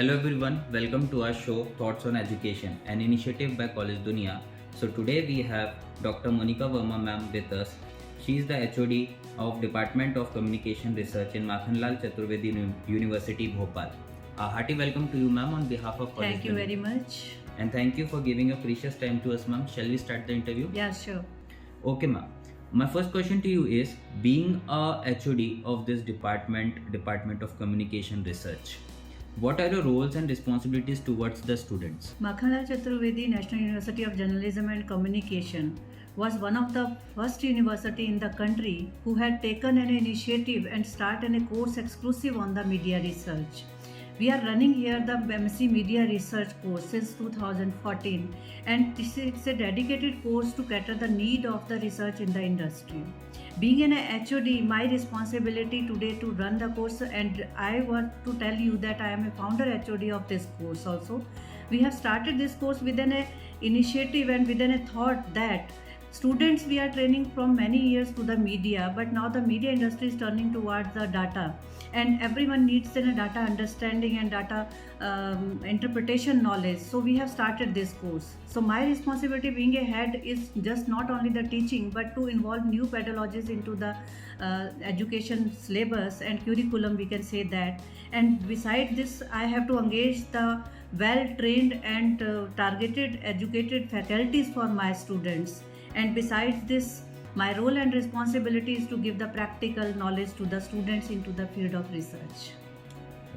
Hello everyone, welcome to our show Thoughts on Education, an initiative by College Dunia. So today we have Dr. Monica Verma ma'am with us. She is the HOD of Department of Communication Research in Makhanlal Chaturvedi University, Bhopal. A hearty welcome to you ma'am on behalf of College Thank you Dunia. very much. And thank you for giving your precious time to us ma'am. Shall we start the interview? Yeah, sure. Okay ma'am. My first question to you is, being a HOD of this Department of Communication Research, what are your roles and responsibilities towards the students? Makhanlal Chaturvedi National University of Journalism and Communication was one of the first university in the country who had taken an initiative and started a course exclusive on the media research. We are running here the MSc Media Research course since 2014, and this is a dedicated course to cater the need of the research in the industry. Being an HOD, my responsibility today to run the course, and I want to tell you that I am a founder HOD of this course also. We have started this course with an initiative and with a thought that students we are training from many years to the media, but now the media industry is turning towards the data, and everyone needs a data understanding and data interpretation knowledge. So we have started this course. So my responsibility being a head is just not only the teaching, but to involve new pedagogies into the education syllabus and curriculum, we can say that. And besides this, I have to engage the well trained and targeted educated faculties for my students. And besides this, my role and responsibility is to give the practical knowledge to the students into the field of research.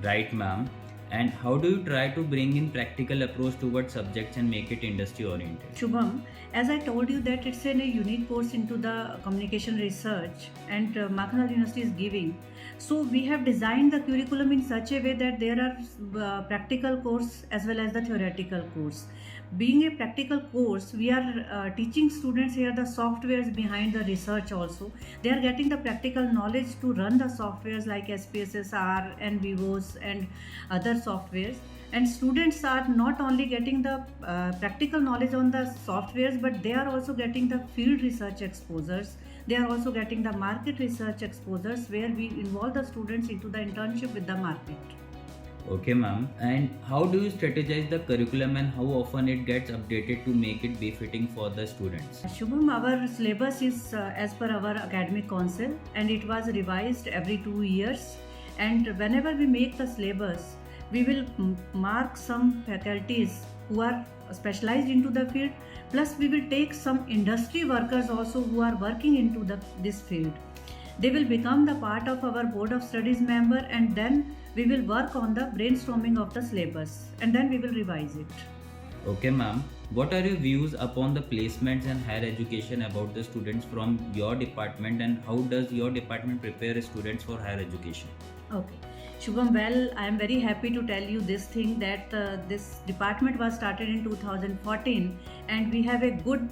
Right, ma'am. And how do you try to bring in practical approach towards subjects and make it industry oriented? Shubham, as I told you that it's a unique course into the communication research, and Makhanlal University is giving. So we have designed the curriculum in such a way that there are practical course as well as the theoretical course. Being a practical course, we are teaching students here the softwares behind the research also. They are getting the practical knowledge to run the softwares like SPSS-R and Vivos and other softwares. And students are not only getting the practical knowledge on the softwares, but they are also getting the field research exposures. They are also getting the market research exposures, where we involve the students into the internship with the market. Okay, ma'am. And how do you strategize the curriculum and how often it gets updated to make it befitting for the students? Shubham, our syllabus is as per our academic council, and it was revised every 2 years. And whenever we make the syllabus, we will mark some faculties who are specialized into the field, plus we will take some industry workers also who are working into this field. They will become the part of our board of studies member, and then we will work on the brainstorming of the syllabus, and then we will revise it. Okay, ma'am. What are your views upon the placements and higher education about the students from your department, and how does your department prepare students for higher education? Okay. Shubham, well, I am very happy to tell you this thing that this department was started in 2014, and we have a good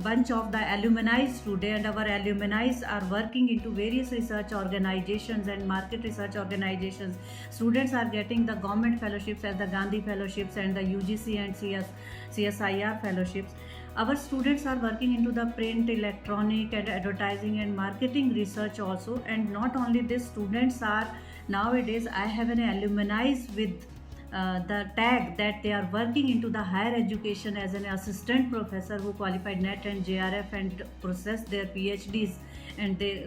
bunch of the alumni today, and our alumni are working into various research organizations and market research organizations. Students are getting the government fellowships as the Gandhi fellowships and the UGC and CSIR fellowships. Our students are working into the print, electronic and advertising and marketing research also. And not only this, students are nowadays, I have an alumni with the tag that they are working into the higher education as an assistant professor who qualified NET and JRF and processed their PhDs, and they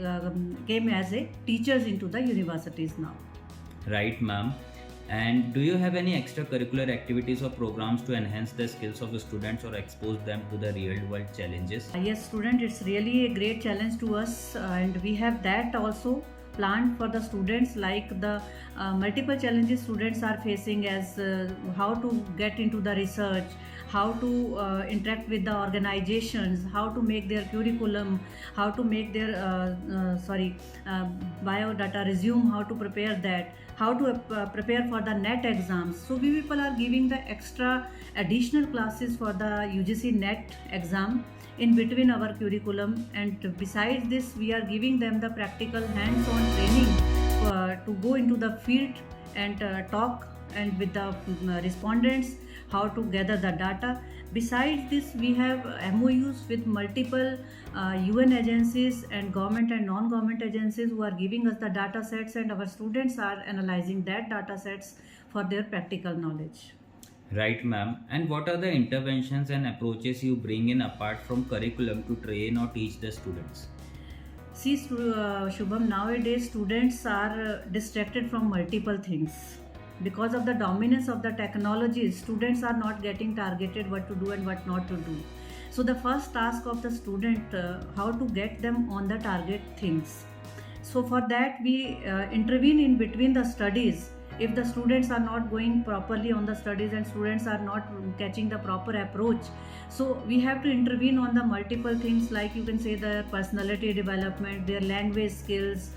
came as a teachers into the universities now. Right, ma'am. And do you have any extracurricular activities or programs to enhance the skills of the students or expose them to the real world challenges? Yes, student, it's really a great challenge to us, and we have that also planned for the students, like the multiple challenges students are facing as how to get into the research, how to interact with the organizations, how to make their curriculum, how to make their biodata resume, how to prepare that, how to prepare for the NET exams. So we people are giving the extra additional classes for the UGC NET exam in between our curriculum, and besides this, we are giving them the practical hands-on training to go into the field and talk and with the respondents, how to gather the data. Besides this, we have MOUs with multiple UN agencies and government and non-government agencies who are giving us the data sets, and our students are analyzing that data sets for their practical knowledge. Right, ma'am. And what are the interventions and approaches you bring in apart from curriculum to train or teach the students? See, Shubham, nowadays students are distracted from multiple things. Because of the dominance of the technology, students are not getting targeted what to do and what not to do. So the first task of the student, how to get them on the target things. So for that we intervene in between the studies. If the students are not going properly on the studies and students are not catching the proper approach, so we have to intervene on the multiple things, like you can say their personality development, their language skills.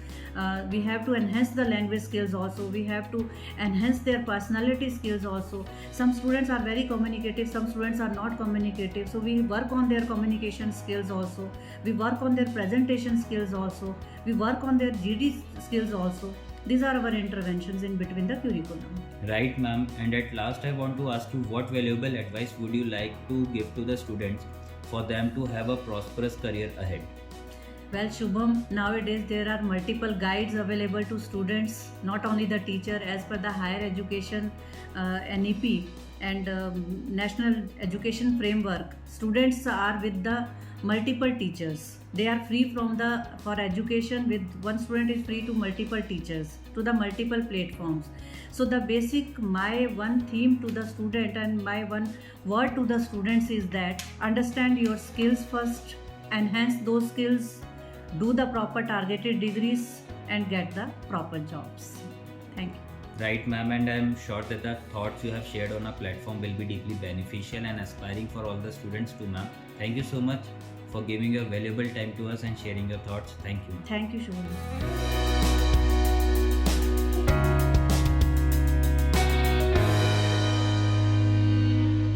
We have to enhance the language skills also, we have to enhance their personality skills also. Some students are very communicative, some students are not communicative, so we work on their communication skills also, we work on their presentation skills also, we work on their GD skills also. These are our interventions in between the curriculum. Right, ma'am. And at last, I want to ask you what valuable advice would you like to give to the students for them to have a prosperous career ahead? Well, Shubham, nowadays there are multiple guides available to students, not only the teacher, as per the higher education NEP and National Education Framework. Students are with the multiple teachers. They are free from the for education. With one student is free to multiple teachers, to the multiple platforms. So the basic, my one theme to the student and my one word to the students is that understand your skills first, enhance those skills, do the proper targeted degrees and get the proper jobs. Thank you. Right, ma'am, and I'm sure that the thoughts you have shared on our platform will be deeply beneficial and aspiring for all the students too, ma'am. Thank you so much for giving your valuable time to us and sharing your thoughts. Thank you. Thank you, Shubham.